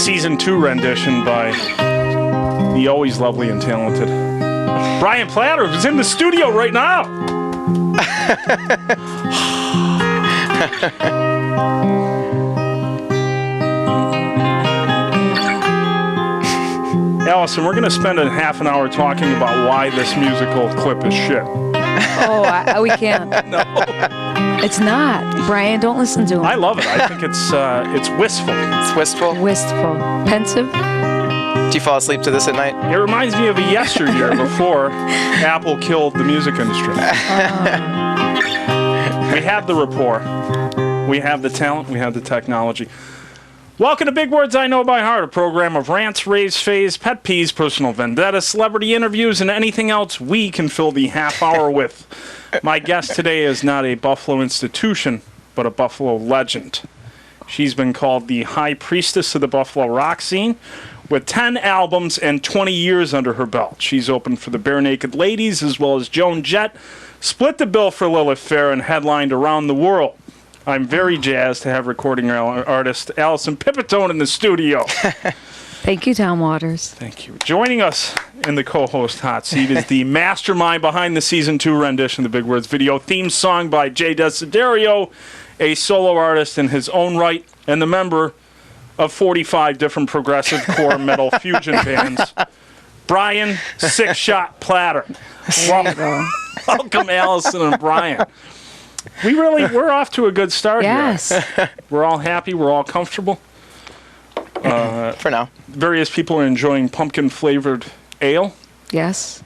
Season 2 rendition by the always lovely and talented Brian Platter, who's in the studio right now. Allison, we're going to spend a half an hour talking about why this musical clip is shit. Oh, we can't. No. It's not. Brian, don't listen to him. I love it. I think it's wistful. It's wistful. Wistful. Pensive. Do you fall asleep to this at night? It reminds me of a yesteryear before Apple killed the music industry. We have the rapport. We have the talent. We have the technology. Welcome to Big Words I Know by Heart, a program of rants, raves, faves, pet peeves, personal vendetta, celebrity interviews, and anything else we can fill the half hour with. My guest today is not a Buffalo institution, but a Buffalo legend. She's been called the high priestess of the Buffalo rock scene, with 10 albums and 20 years under her belt. She's opened for the Bare Naked Ladies as well as Joan Jett, split the bill for Lilith Fair, and headlined around the world. I'm very jazzed to have recording artist Alison Pipitone in the studio. Thank you, Tom Waters. Thank you. Joining us in the co-host hot seat is the mastermind behind the Season 2 rendition of the Big Words video theme song by Jay Desiderio, a solo artist in his own right and the member of 45 different progressive core metal fusion bands, Brian Six Shot Platter. Welcome, Allison and Brian. We're off to a good start here. We're all happy. We're all comfortable. For now. Various people are enjoying pumpkin-flavored ale. Yes.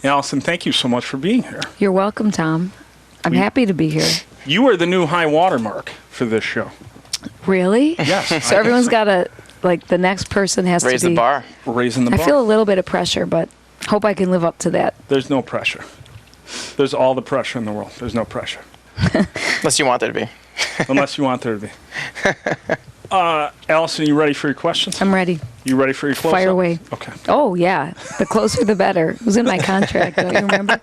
Allison, thank you so much for being here. You're welcome, Tom. I'm happy to be here. You are the new high watermark for this show. Really? Yes. So everyone's got to, like, the next person has Raise to be... the bar. We're raising the bar. I feel a little bit of pressure, but hope I can live up to that. There's no pressure. There's all the pressure in the world. There's no pressure. Unless you want there to be. Unless you want there to be. Allison, you ready for your questions? I'm ready. You ready for your close-up? Fire away. Okay. Oh, yeah. The closer, the better. It was in my contract, don't you remember?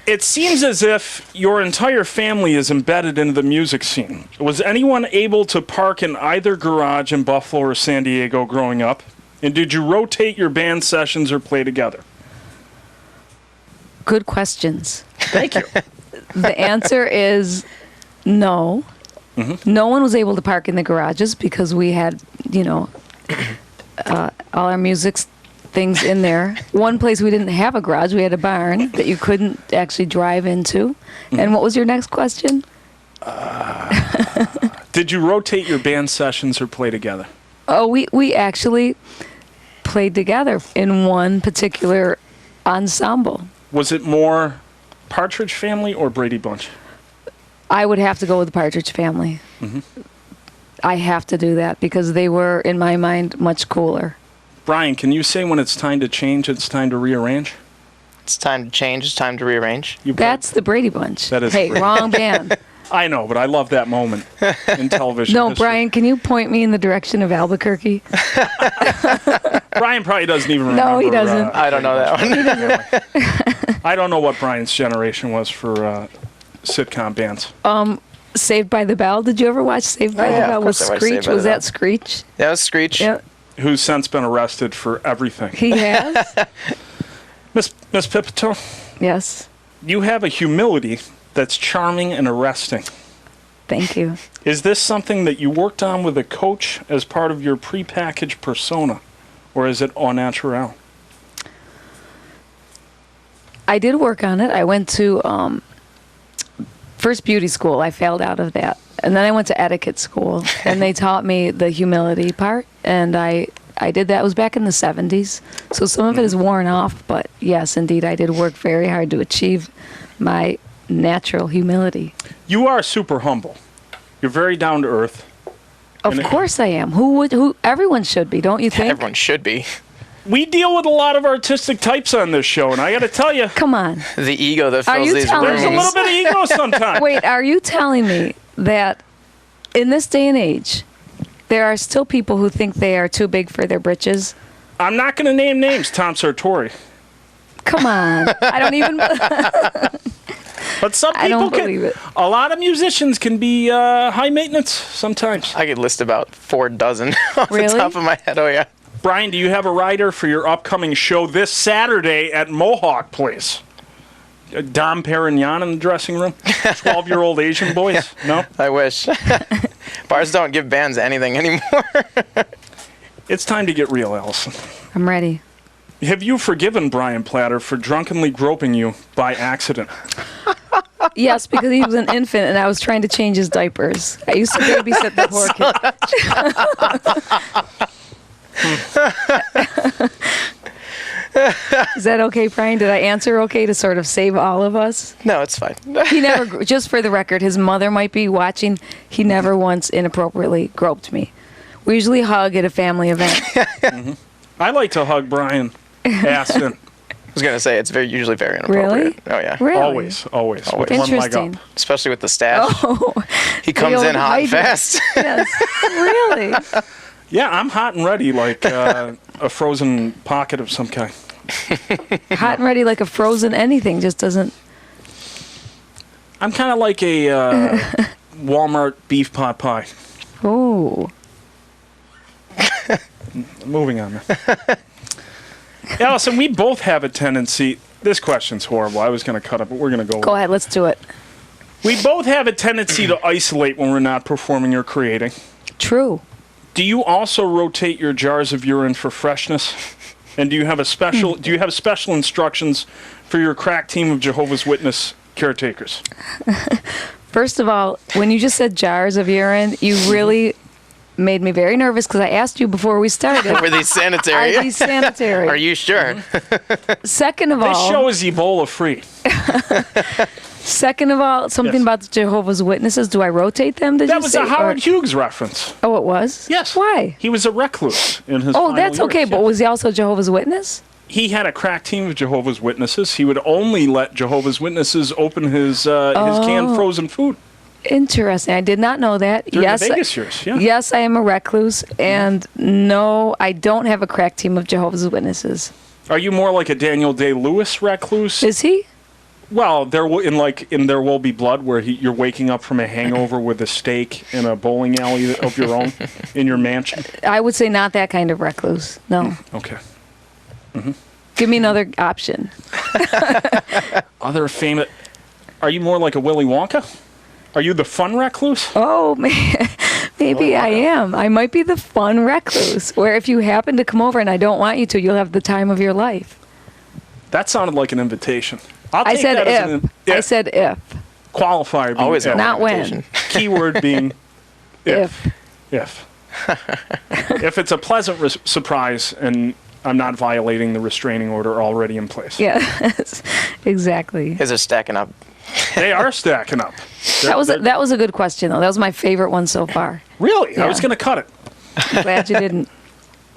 It seems as if your entire family is embedded into the music scene. Was anyone able to park in either garage in Buffalo or San Diego growing up? And did you rotate your band sessions or play together? Good questions. Thank you. The answer is no. Mm-hmm. No one was able to park in the garages because we had, all our music things in there. One place we didn't have a garage. We had a barn that you couldn't actually drive into. Mm-hmm. And what was your next question? Did you rotate your band sessions or play together? Oh, we actually played together in one particular ensemble. Was it more Partridge Family or Brady Bunch? I would have to go with the Partridge Family. Mm-hmm. I have to do that because they were, in my mind, much cooler. Brian, can you say when it's time to change, it's time to rearrange? It's time to change. It's time to rearrange. That's the Brady Bunch. That is hey, wrong band. I know, but I love that moment in television No, history. Brian, can you point me in the direction of Albuquerque? Brian probably doesn't even remember. No, he doesn't. I don't know that one. I don't know what Brian's generation was for sitcom bands. Saved by the Bell. Did you ever watch Saved by the Bell? Was Screech? Was that Screech? That was Screech. Yeah. Who's since been arrested for everything. He has? Miss Pipitone? Yes. You have a humility that's charming and arresting. Thank you. Is this something that you worked on with a coach as part of your prepackaged persona, or is it au naturel? I did work on it. I went to first beauty school. I failed out of that. And then I went to etiquette school, and they taught me the humility part, and I did that. It was back in the 70s, so some of it is worn off, but yes, indeed, I did work very hard to achieve my natural humility. You are super humble. You're very down to earth. Of course I am. Who? Everyone should be, don't you think? Everyone should be. We deal with a lot of artistic types on this show, and I got to tell you, Come on. The ego that Are fills you these telling rooms. there's a little bit of ego sometimes. Wait, are you telling me that in this day and age, there are still people who think they are too big for their britches? I'm not going to name names, Tom Sartori. Come on. I don't even... But some I people don't believe it. A lot of musicians can be high maintenance sometimes. I could list about 4 dozen off Really? the top of my head. Oh, yeah. Brian, do you have a rider for your upcoming show this Saturday at Mohawk Place? Dom Perignon in the dressing room? 12-year-old Asian boys? No? I wish. Bars don't give bands anything anymore. It's time to get real, Allison. I'm ready. Have you forgiven Brian Platter for drunkenly groping you by accident? Yes, because he was an infant and I was trying to change his diapers. I used to babysit the poor kid. Is that okay, Brian? Did I answer okay to sort of save all of us? No, it's fine. He never, just for the record, his mother might be watching. He never once inappropriately groped me. We usually hug at a family event. I like to hug Brian ass in. I was going to say, it's usually very inappropriate. Really? Oh, yeah. Really? Always. With one leg Interesting. up. Especially with the stash. Oh, He comes in hot and fast. yes. Really? Yeah, I'm hot and ready like a frozen pocket of some kind. Hot and ready like a frozen anything. Just doesn't. I'm kind of like a Walmart beef pot pie. Oh. Moving on. Allison, we both have a tendency. This question's horrible. I was going to cut it, but we're going to go. Go ahead. Let's do it. We both have a tendency to isolate when we're not performing or creating. True. Do you also rotate your jars of urine for freshness? And do you have special instructions for your crack team of Jehovah's Witness caretakers? First of all, when you just said jars of urine, you really made me very nervous because I asked you before we started. Were these sanitary? Are these sanitary? Are you sure? Second of This all, show is Ebola free. Second of all, something Yes. about the Jehovah's Witnesses. Do I rotate them? Did That you was say? a Howard Or- Hughes reference. Oh, it was? Yes. Why? He was a recluse in his Oh, final that's okay. years, But yes. was he also Jehovah's Witness? He had a crack team of Jehovah's Witnesses. He would only let Jehovah's Witnesses open his canned frozen food. Interesting. I did not know that. During yes, the Vegas years, yeah. Yes, I am a recluse, and no, I don't have a crack team of Jehovah's Witnesses. Are you more like a Daniel Day-Lewis recluse? Is he? Well, There Will Be Blood, where you're waking up from a hangover with a steak in a bowling alley of your own in your mansion. I would say not that kind of recluse. No. Okay. Give me another option. Other famous. Are you more like a Willy Wonka? Are you the fun recluse? Oh, man. Maybe I am. I might be the fun recluse, where if you happen to come over and I don't want you to, you'll have the time of your life. That sounded like an invitation. I'll I take said that as if. an I said if. qualifier. Being Always if. an Not when. invitation. Keyword being If. if. If it's a pleasant surprise and I'm not violating the restraining order already in place. Yes. Exactly. His are stacking up. They are stacking up. That was a good question, though. That was my favorite one so far. Really? I Yeah. was going to cut it. I'm glad you didn't.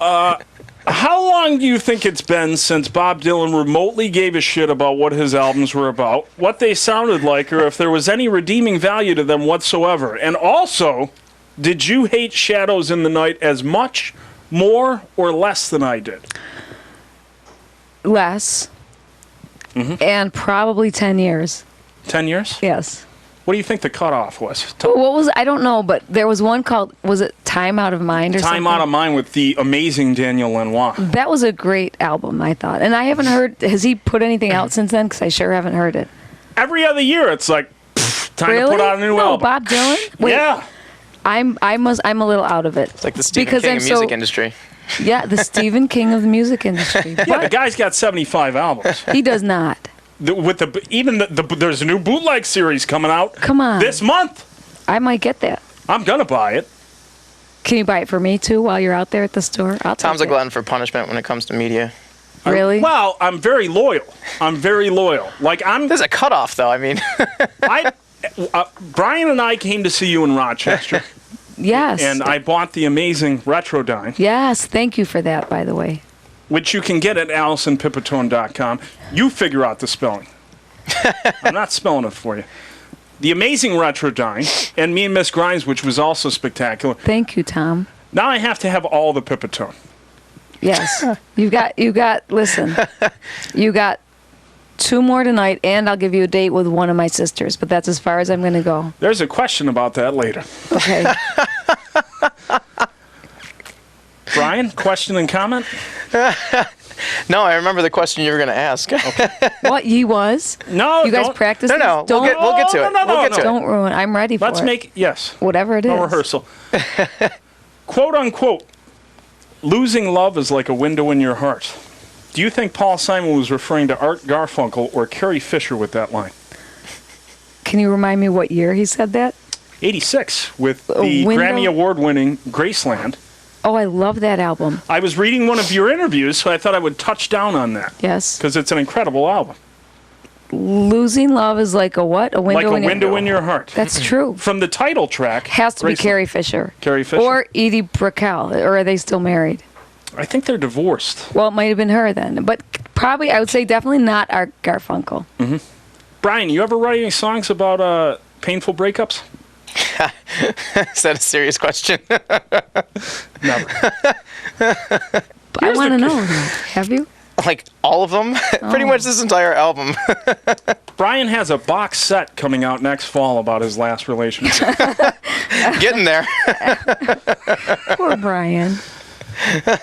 How long do you think it's been since Bob Dylan remotely gave a shit about what his albums were about, what they sounded like, or if there was any redeeming value to them whatsoever? And also, did you hate Shadows in the Night as much, more, or less than I did? Less. And probably 10 years. 10 years? Yes. What do you think the cutoff was? What was, I don't know, but there was one called, was it Time Out of Mind or something? Time Out of Mind with the amazing Daniel Lanois. That was a great album, I thought. And I haven't heard, has he put anything out since then? Because I sure haven't heard it. Every other year, it's like, time Really? to put out a new No, album. Bob Dylan? Wait, Yeah. I'm a little out of it. It's like the Stephen Because King I'm of music so- industry. Yeah, the Stephen King of the music industry. Yeah, the But guy's got 75 albums. he does not. There's a new bootleg series coming out. Come on. This month. I might get that. I'm gonna buy it. Can you buy it for me, too, while you're out there at the store? I'll Tom's take a glutton for punishment when it comes to media. Really? Well, I'm very loyal. Like There's a cutoff, though. I mean, Brian and I came to see you in Rochester, Yes. and I bought the amazing Retrodyne, Yes, thank you for that, by the way. which you can get at AlisonPipitone.com. You figure out the spelling. I'm not spelling it for you. The amazing Retrodyne, and Me and Miss Grimes, which was also spectacular. Thank you, Tom. Now I have to have all the Pipitone. Yes. You got, listen, you got 2 more tonight, and I'll give you a date with one of my sisters, but that's as far as I'm going to go. There's a question about that later. Okay. Brian, question and comment? No, I remember the question you were going to ask. What, he was? No, You guys don't. practice No, this? no, Don't, we'll get to it. No, We'll get to it. don't ruin. I'm ready for Let's it. make, yes, Whatever it is. no rehearsal. Quote unquote, losing love is like a window in your heart. Do you think Paul Simon was referring to Art Garfunkel or Carrie Fisher with that line? Can you remind me what year he said that? 86 with A the window- Grammy Award-winning Graceland. Oh, I love that album. I was reading one of your interviews, so I thought I would touch down on that Yes. because it's an incredible album. Losing love is like a what? A window Like a in your window in your heart. That's true. From the title track. Has to be Graceland. Carrie Fisher. Carrie Fisher. Or Edie Brickell. Or are they still married? I think they're divorced. Well, it might have been her then. But probably, I would say definitely not Art Garfunkel. Brian, you ever write any songs about painful breakups? Is that a serious question? Never. I want to know. Have you? Like all of them? Pretty much this entire album. Brian has a box set coming out next fall about his last relationship. Getting there. Poor Brian.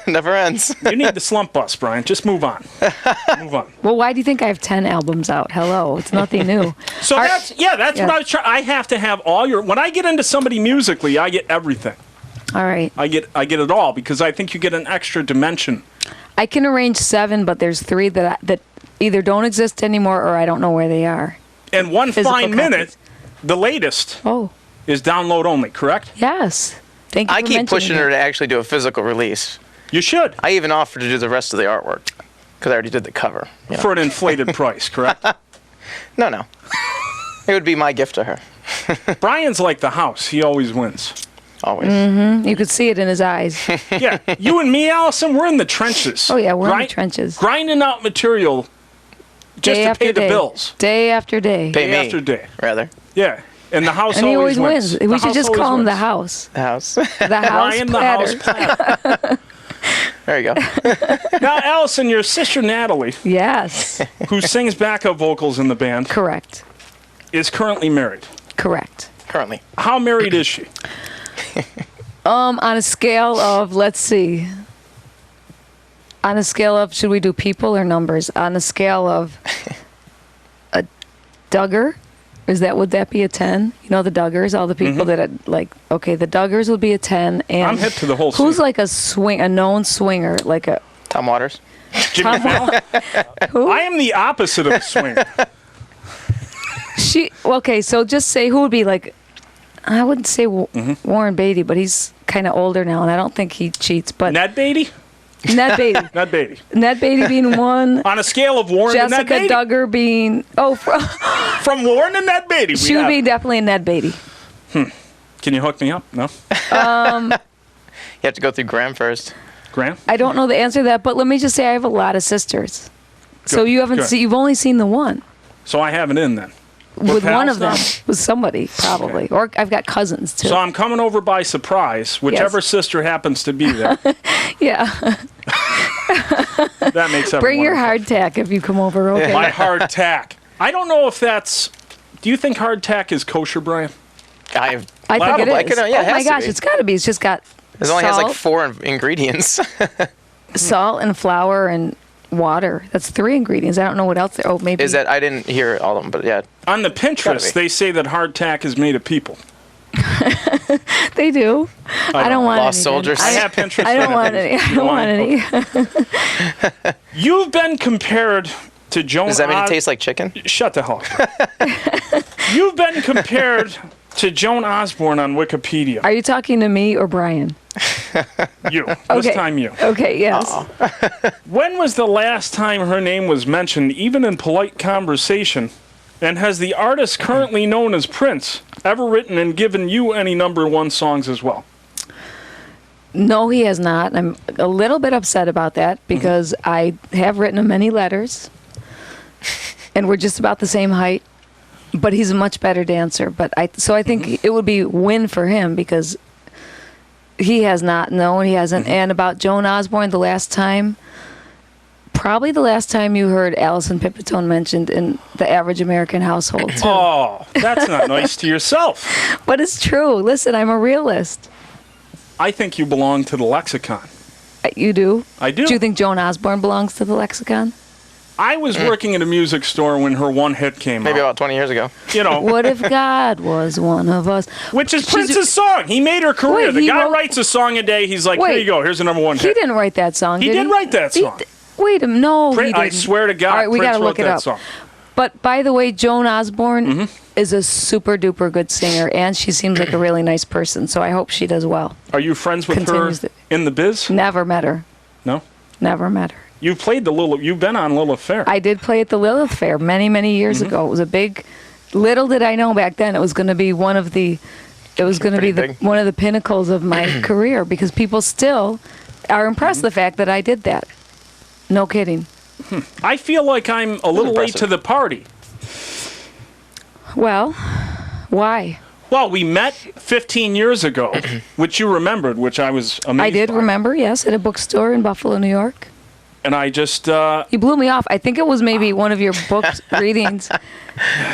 Never ends. You need the slump bus, Brian. Just move on. Move on. Well, why do you think I have 10 albums out? Hello. It's nothing new. So that's what I was trying. I have to have all your. When I get into somebody musically, I get everything. All right. I get it all because I think you get an extra dimension. I can arrange 7, but there's 3 that either don't exist anymore or I don't know where they are. And one Physical fine copies. minute, the latest Oh, is download only. Correct? yes. Thank you I for keep mentioning pushing that. her to actually do a physical release. You should I even offered to do the rest of the artwork because I already did the cover. You know? for an inflated price. Correct? No. It would be my gift to her. Brian's like the house. He always wins. Always. You could see it in his eyes. Yeah, you and me, Allison, we're in the trenches. Oh, yeah, we're in the trenches. Grinding out material just Day to after pay the day. bills. Day after day. Pay Day me, after day. rather. Yeah, and the house And he always wins. wins. The We should house just always call him the wins. house. The house. The house Brian, the Platter. house Platter. There you go. Now, Allison, your sister Natalie, Yes. who sings backup vocals in the band, Correct. is currently married. Correct. Currently. How married is she? On a scale of, let's see. On a scale of, should we do people or numbers? On a scale of a Duggar, would that be a 10? You know the Duggars, all the people that are like, okay, the Duggars would be a 10. And I'm hip to the whole who's scene. like a known swinger, like a Tom Waters. Jimmy Tom- Fallon? who? I am the opposite of a swinger. Okay, so just say who would be like, I wouldn't say Warren Beatty, but he's kind of older now, and I don't think he cheats. But Ned Beatty? Ned Beatty, Ned Beatty. Ned Beatty being one, On a scale of Warren to Ned Jessica Beatty. Duggar being From Warren to Ned Beatty. she would be definitely a Ned Beatty. Can you hook me up? No? You have to go through Graham first. Graham? I don't know the answer to that, but let me just say I have a lot of sisters. So Good, you haven't good. you've only seen the one So I have it in then. We're with one pals of them now? with somebody probably, Okay. or I've got cousins too. So I'm coming over by surprise, whichever sister happens to be there. Yeah, That makes everyone. bring your wonderful. hardtack if you come over. Okay. My hardtack. I don't know if that's. Do you think hardtack is kosher, Brian? I think Probably. it is. I could- yeah, it oh my has to gosh, be. it's got to be. It's just got It only has like salt, 4 ingredients. salt and flour and water. That's 3 ingredients. I don't know what else there. Oh, maybe. Is that I didn't hear all of them, but yeah. On the Gotta Pinterest, be. they say that hardtack is made of people. They do. I don't want Lost any. soldiers. I have Pinterest. I don't want any. I don't want any. You've been compared to Joan. Does that mean it tastes like chicken? Shut the hell up. You've been compared to Joan Osborne on Wikipedia. Are you talking to me or Brian? You. This Okay. time you. Okay. Yes. When was the last time her name was mentioned, even in polite conversation? And has the artist currently known as Prince ever written and given you any #1 songs as well? No, he has not. I'm a little bit upset about that because I have written him many letters, and we're just about the same height. But he's a much better dancer. I think it would be win for him because he has not. No, he hasn't. And about Joan Osborne, the last time, Probably the last time you heard Alison Pipitone mentioned in the average American household, too. Oh, that's not nice to yourself. But it's true. Listen, I'm a realist. I think you belong to the lexicon. You do? I do. Do you think Joan Osborne belongs to the lexicon? I was working at a music store when her one hit came Maybe out. about 20 years ago. You know, What if God was one of us? which is She's- Prince's song. He made her career. Wait, The he guy wrote- writes a song a day. He's like, Wait. here you go. Here's the number one He hit. didn't write that song, He did he? did write that song. Wait a minute. No, he I didn't. swear to God, All right, we Prince gotta look wrote it that up. song. But by the way, Joan Osborne is a super duper good singer, and she seems like a really nice person. So I hope she does well. Are you friends with her Continues the- in the biz? Never met her. No. Never met her. You've played the Lilith. You've been on Lilith Fair. I did play at the Lilith Fair many, many years ago. It was a big. Little did I know back then it was going to be one of the. It was going to be Pretty big. one of the pinnacles of my career because people still are impressed the fact that I did that. No kidding. I feel like I'm a little late impressive. to the party. Well, why? Well, we met 15 years ago, which you remembered, which I was amazed I did by. remember, yes, at a bookstore in Buffalo, New York. And I just, You blew me off. I think it was maybe one of your book readings.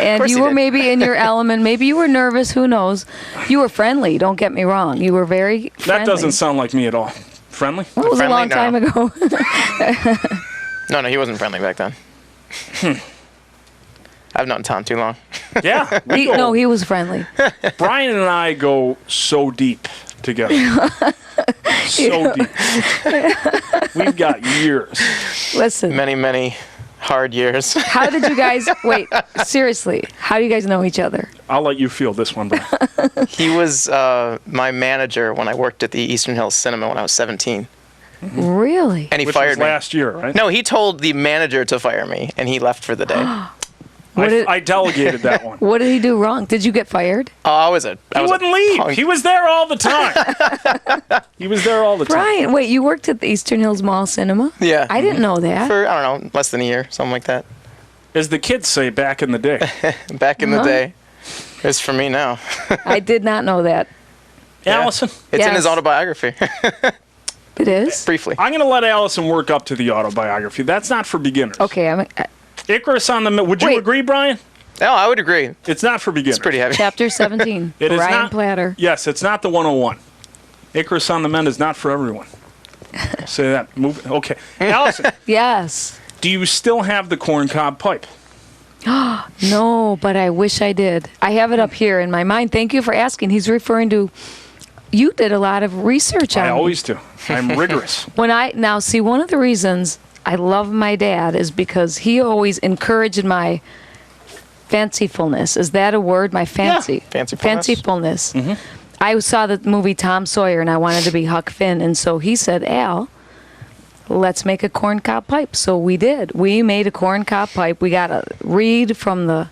And course you you were did. maybe in your element. Maybe you were nervous. Who knows? You were friendly. Don't get me wrong. You were very friendly. that doesn't sound like me at all. Friendly? Well, it was Friendly? a long No. time ago. No, he wasn't friendly back then. I've known Tom too long. Yeah. He was friendly. Brian and I go so deep together. So deep. We've got years. Listen, Many, many hard years. how did you guys, wait, seriously, how do you guys know each other? I'll let you feel this one, Brian. He was my manager when I worked at the Eastern Hills Cinema when I was 17. Really? And he Which fired was me. last year, right? No, he told the manager to fire me, and he left for the day. What did- I delegated that one. What did he do wrong? Did you get fired? Oh, I was a He wouldn't leave. punk. He was there all the time. He was there all the time. Brian, wait, you worked at the Eastern Hills Mall Cinema? Yeah. I didn't know that. For, I don't know, less than a year, something like that. As the kids say back in the day. Back in the Uh-huh. day. It's for me now. I did not know that. Yeah. Allison, It's in his Yes. autobiography. It is? Briefly. I'm going to let Allison work up to the autobiography. That's not for beginners. Okay, Icarus on the... Would you Wait. agree, Brian? No, I would agree. It's not for beginners. It's pretty heavy. chapter 17. It is Brian not- Platter. Yes, it's not the 101. Icarus on the Mend is not for everyone. I'll say that. Move. Okay. Allison, Yes. do you still have the corncob pipe? No, but I wish I did. I have it up here in my mind. Thank you for asking. He's referring to... You did a lot of research on I me. always do. I'm rigorous. Now, see, one of the reasons I love my dad is because he always encouraged my fancifulness. Is that a word? My fancy. Fancifulness. Fancifulness. I saw the movie Tom Sawyer and I wanted to be Huck Finn, and so he said, Al, let's make a corncob pipe. So we did. We made a corncob pipe. We got a reed from the...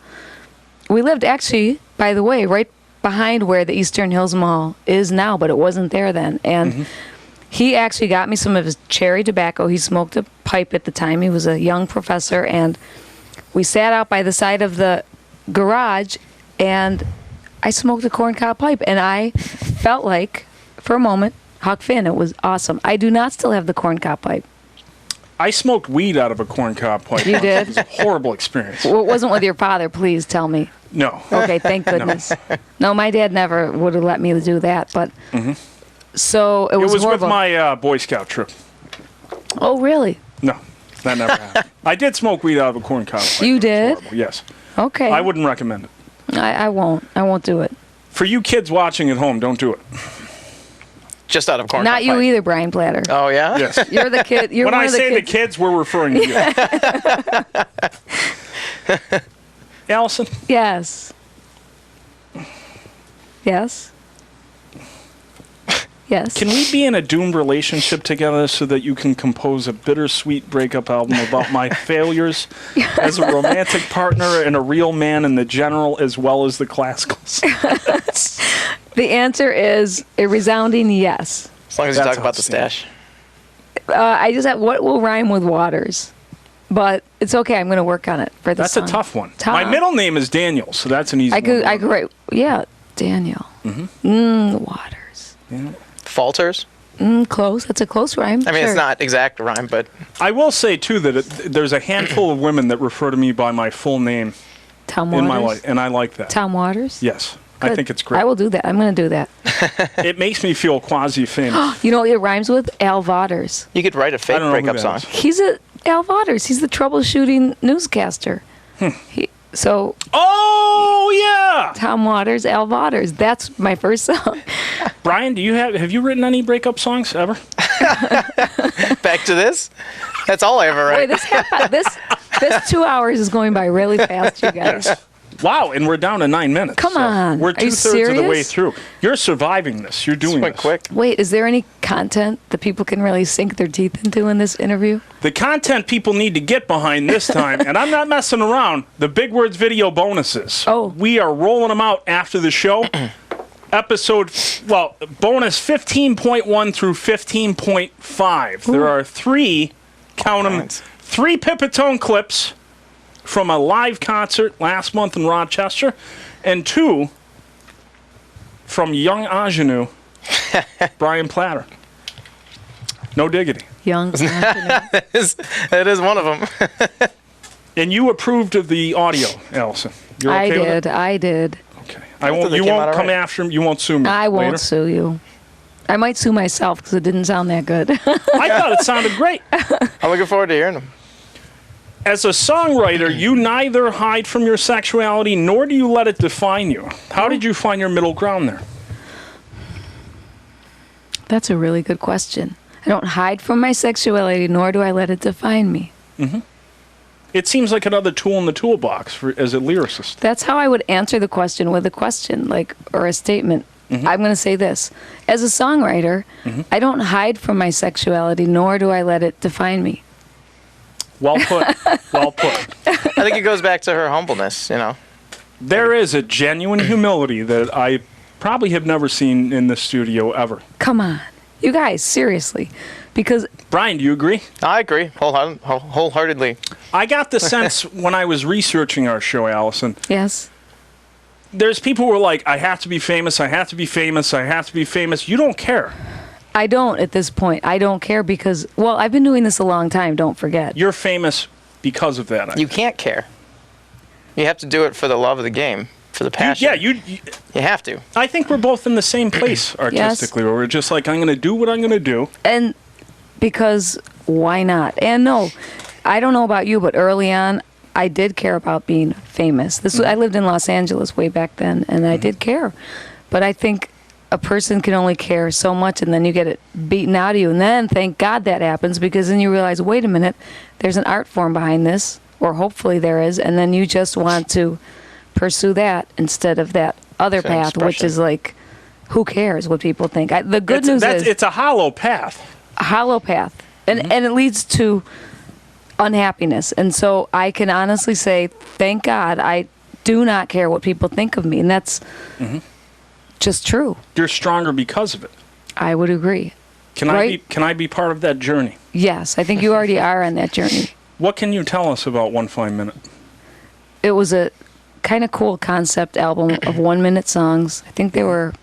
We lived actually, by the way, right behind where the Eastern Hills Mall is now, but it wasn't there then. And he actually got me some of his cherry tobacco. He smoked a pipe at the time. He was a young professor, and we sat out by the side of the garage, and I smoked a corncob pipe, and I felt like, for a moment, Huck Finn. It was awesome. I do not still have the corncob pipe. I smoked weed out of a corncob pipe. You once. did? It was a horrible experience. Well, it wasn't with your father, please tell me. No. Okay, thank goodness. No, my dad never would have let me do that, but... So it It was was with horrible. my Boy Scout troop. Oh, really? No, that never happened. I did smoke weed out of a corncob pipe. You It was did? horrible, yes. Okay. I wouldn't recommend it. I won't. I won't do it. For you kids watching at home, don't do it. Just out of corn. Not you either, Brian Platter. Oh, yeah? Yes. You're the kid. You're When one I of the say kids. the kids, we're referring to you. Allison, Yes. Yes. Yes. can we be in a doomed relationship together so that you can compose a bittersweet breakup album about my failures as a romantic partner and a real man in the general as well as the classicals? The answer is a resounding yes. As long as you That's talk about the outstanding. stash. I just have what will rhyme with waters, but it's okay. I'm going to work on it for this. That's a tough one. Tom. My middle name is Daniel, so that's an easy I could. one. I could write. Yeah, Daniel. The waters. Falters? Close. That's a close rhyme. I mean, sure. it's not exact rhyme, but I will say, too, that there's a handful of women that refer to me by my full name Tom Waters. in my life, and I like that. Tom Waters? Yes. Good. I think it's great. I will do that. I'm going to do that. It makes me feel quasi-famous. You know what it rhymes with? Al Waters. you could write a fake I don't know who breakup that song. is. Al Waters. He's the troubleshooting newscaster. So Oh, yeah! Tom Waters, Al Waters. That's my first song. Brian, have you written any breakup songs ever? Back to this. That's all I ever Wait, write. this 2 hours is going by really fast, you guys. Wow, and we're down to 9 minutes. Come on. We're Are you 2/3 of the way serious? through. You're surviving this. You're doing Went this. quick. Wait, is there any content that people can really sink their teeth into in this interview? The content people need to get behind this time, and I'm not messing around, the Big Words video bonuses. Oh. We are rolling them out after the show. Bonus 15.1 through 15.5. There are three, count them, kinds. 3 Pipitone clips from a live concert last month in Rochester, and 2 from young ingenue, Brian Platter. No diggity. Young. That is one of them. And you approved of the audio, Allison. You're okay with it? I did. Okay. they You came won't out come alright. after him. You won't sue me. I won't later? sue you. I might sue myself because it didn't sound that good. I thought it sounded great. I'm looking forward to hearing them. As a songwriter, you neither hide from your sexuality nor do you let it define you. How did you find your middle ground there? That's a really good question. I don't hide from my sexuality, nor do I let it define me. It seems like another tool in the toolbox as a lyricist. That's how I would answer the question with a question, or a statement. I'm going to say this. As a songwriter, I don't hide from my sexuality, nor do I let it define me. Well put. Well put. I think it goes back to her humbleness, you know. There is a genuine humility that I probably have never seen in the studio ever. Come on. You guys, seriously. Because Brian, do you agree? I agree wholeheartedly. I got the sense when I was researching our show, Allison, yes, there's people who are like, I have to be famous, I have to be famous, I have to be famous. You don't care. I don't at this point. I don't care because, well, I've been doing this a long time, don't forget. You're famous because of that. You can't care. You have to do it for the love of the game, for the passion. You have to. I think we're both in the same place artistically, where we're just like, I'm going to do what I'm going to do. And because why not? And no, I don't know about you, but early on, I did care about being famous. I lived in Los Angeles way back then, and I did care. But I think a person can only care so much, and then you get it beaten out of you. And then thank God that happens, because then you realize, wait a minute, there's an art form behind this, or hopefully there is, and then you just want to pursue that instead of that other It's an path, which expression. is like, who cares what people think? The good news is it's a hollow path. a hollow path, and it leads to unhappiness. And so I can honestly say, thank God, I do not care what people think of me, and that's just true. You're stronger because of it. I would agree. Can I be part of that journey? Yes, I think you already are on that journey. What can you tell us about One Fine Minute? It was a kind of cool concept album of 1 minute songs. I think they were,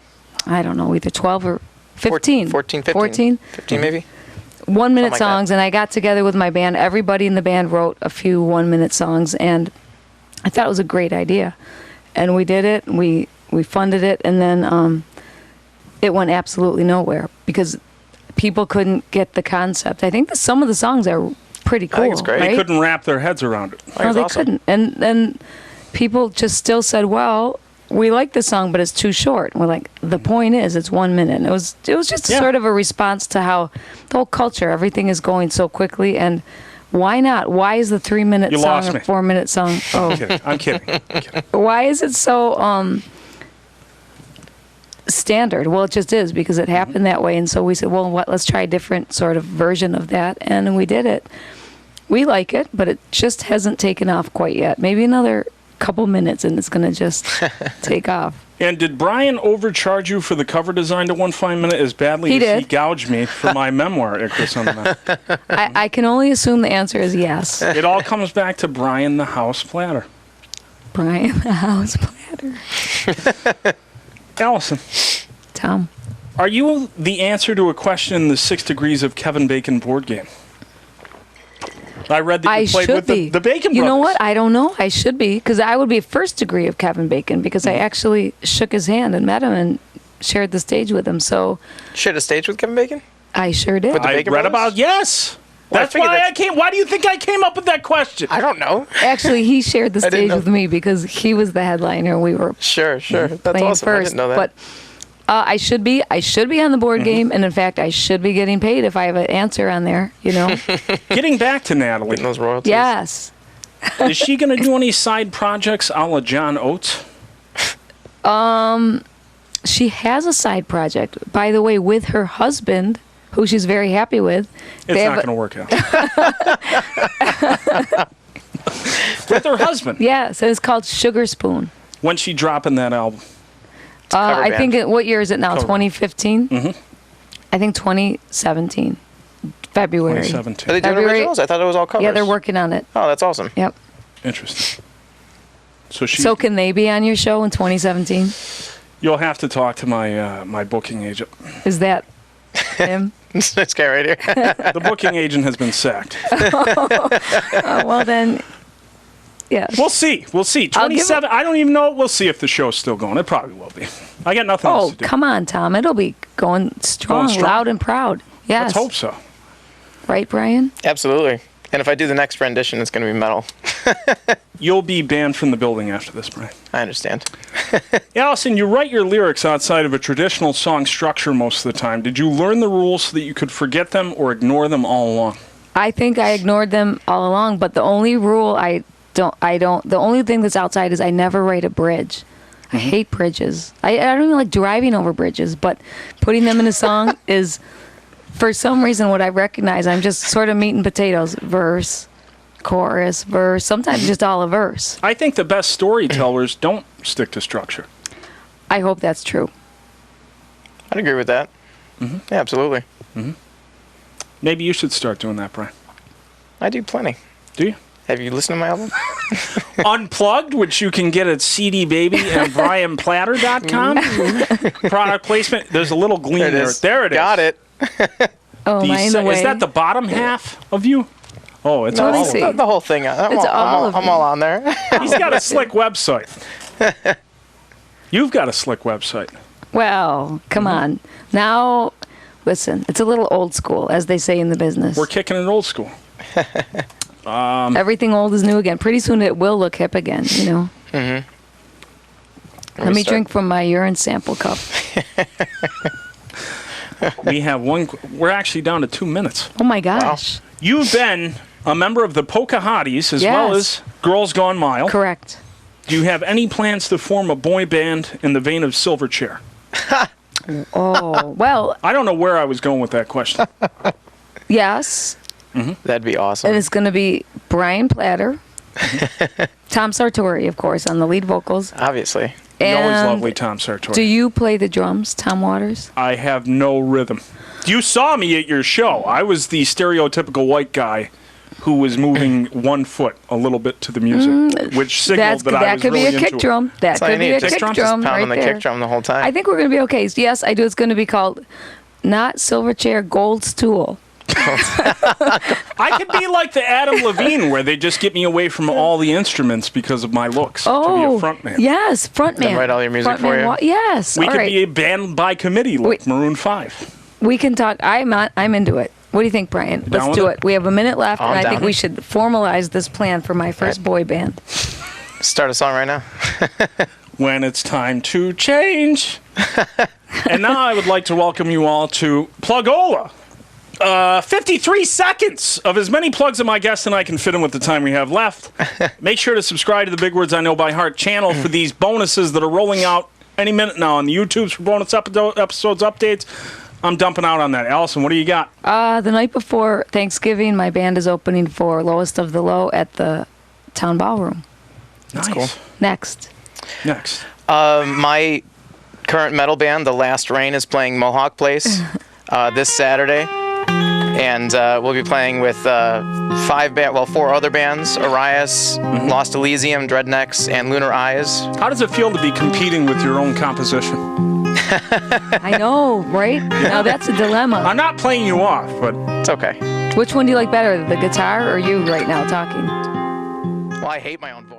I don't know, either 12 or 15. 14, 15. 14? 15 maybe? 1 minute Something like songs, and I got together with my band. Everybody in the band wrote a few 1 minute songs, and I thought it was a great idea. And we did it, and we funded it, and then it went absolutely nowhere because people couldn't get the concept. I think that some of the songs are pretty cool. I think it's great. They right? couldn't wrap their heads around it. No, they awesome. couldn't. And then people just still said, well, we like the song, but it's too short. And we're like, the point is, it's 1 minute. And it was just sort of a response to how the whole culture, everything is going so quickly. And why not? Why is the 3 minute You song lost a me. 4 minute song? I'm Oh, kidding. I'm kidding. why is it so standard? Well, it just is because it happened that way. And so we said, well, let's try a different sort of version of that. And we did it. We like it, but it just hasn't taken off quite yet. Maybe another couple minutes and it's going to just take off. And did Brian overcharge you for the cover design to One Fine Minute as badly He as he did. gouged me for my memoir, Icarus on the Map? I can only assume the answer is yes. It all comes back to Brian the House Platter. Brian the House Platter. Allison, Tom. Are you the answer to a question in the 6 Degrees of Kevin Bacon board game? I read that you played with the Bacon brothers. You know what? I don't know. I should be, because I would be 1st degree of Kevin Bacon, because I actually shook his hand and met him and shared the stage with him. So Shared a stage with Kevin Bacon? I sure did. With the I Bacon read brothers? about, yes. Well, That's why I came. Why do you think I came up with that question? I don't know. Actually, he shared the didn't stage know. with me because he was the headliner. We were Sure. That's playing awesome. I first. didn't know that. But I should be on the board game, and in fact, I should be getting paid if I have an answer on there. You know. Getting back to Natalie, Getting those royalties. Yes. is she going to do any side projects a la John Oates? She has a side project, by the way, with her husband, who she's very happy with. It's not going to work out. With her husband. Yes, and it's called Sugar Spoon. When's she dropping that album? cover I band. think what year is it now? Cover. 2015. I think 2017, February. 2017. Are they doing February- originals? I thought it was all covers. Yeah, they're working on it. Oh, that's awesome. Yep. Interesting. So she. So can they be on your show in 2017? You'll have to talk to my my booking agent. Is that him? This guy right here. The booking agent has been sacked. Oh, well then, yes. We'll see. We'll see. I'll give 27. I don't even know. We'll see if the show's still going. It probably will be. I got nothing else Oh, to do. come on, Tom. It'll be going strong, strong? loud and proud. Yes. Let's hope so. Right, Brian? Absolutely. And if I do the next rendition, it's going to be metal. You'll be banned from the building after this, Brian. I understand. Allison, you write your lyrics outside of a traditional song structure most of the time. Did you learn the rules so that you could forget them or ignore them all along? I think I ignored them all along, but the only rule the only thing that's outside is I never write a bridge. I hate bridges. I don't even like driving over bridges, but putting them in a song is, for some reason, what I recognize. I'm just sort of meat and potatoes. Verse, chorus, verse, sometimes just all a verse. I think the best storytellers don't stick to structure. I hope that's true. I'd agree with that. Yeah, absolutely. Maybe you should start doing that, Brian. I do plenty. Do you? Have you listened to my album? Unplugged, which you can get at CD Baby and BrianPlatter.com. Product placement. There's a little gleam There it there. is. There it is. Got it. Oh, am I in the way? Is that the bottom half of you? Oh, it's No, all let me of see. it. The whole thing. I'm It's all, all I'm of all me. on there. He's got a slick website. You've got a slick website. Well, come on. Now, listen, it's a little old school, as they say in the business. We're kicking it old school. Everything old is new again. Pretty soon it will look hip again, you know? Let me drink from my urine sample cup. We have one. We're actually down to 2 minutes. Oh, my gosh. You've been a member of the Pocahontas as Yes. well as Girls Gone Mile. Correct. Do you have any plans to form a boy band in the vein of Silverchair? Oh, well, I don't know where I was going with that question. yes. That'd be awesome. And it's going to be Brian Platter, Tom Sartori, of course, on the lead vocals. Obviously. You always And lovely Tom Sartori. do you play the drums, Tom Waters? I have no rhythm. You saw me at your show. I was the stereotypical white guy who was moving 1 foot a little bit to the music, which signaled that I was could really be a into kick it. drum. That That's all you could be need. a Just kick drum, drum Pound right on the there. kick drum the whole time. I think we're going to be okay. Yes, I do. It's going to be called not Silverchair, Gold Stool. I could be like the Adam Levine, where they just get me away from all the instruments because of my looks to be a front man. Yes, front man. Then write all your music for Frontman you? Yes. We all could right. be a band by committee like Wait. Maroon 5. We can talk. I'm into it. What do you think, Brian? Down Let's with do it? it. We have a minute left, I'm and I down. think we should formalize this plan for my first boy band. Start a song right now. When it's time to change. And now I would like to welcome you all to Plugola. 53 seconds of as many plugs of my guests than I can fit in with the time we have left. Make sure to subscribe to the Big Words I Know by Heart channel for these bonuses that are rolling out any minute now on the YouTubes for bonus episodes updates. I'm dumping out on that. Allison, what do you got? The night before Thanksgiving, my band is opening for Lowest of the Low at the Town Ballroom. That's cool. Next. Next. My current metal band, The Last Rain, is playing Mohawk Place this Saturday. And we'll be playing with 4 other bands: Arias, Lost Elysium, Dreadnecks, and Lunar Eyes. How does it feel to be competing with your own composition? I know, right? Now that's a dilemma. I'm not playing you off, but It's okay. Which one do you like better, the guitar or you right now talking? Well, I hate my own voice.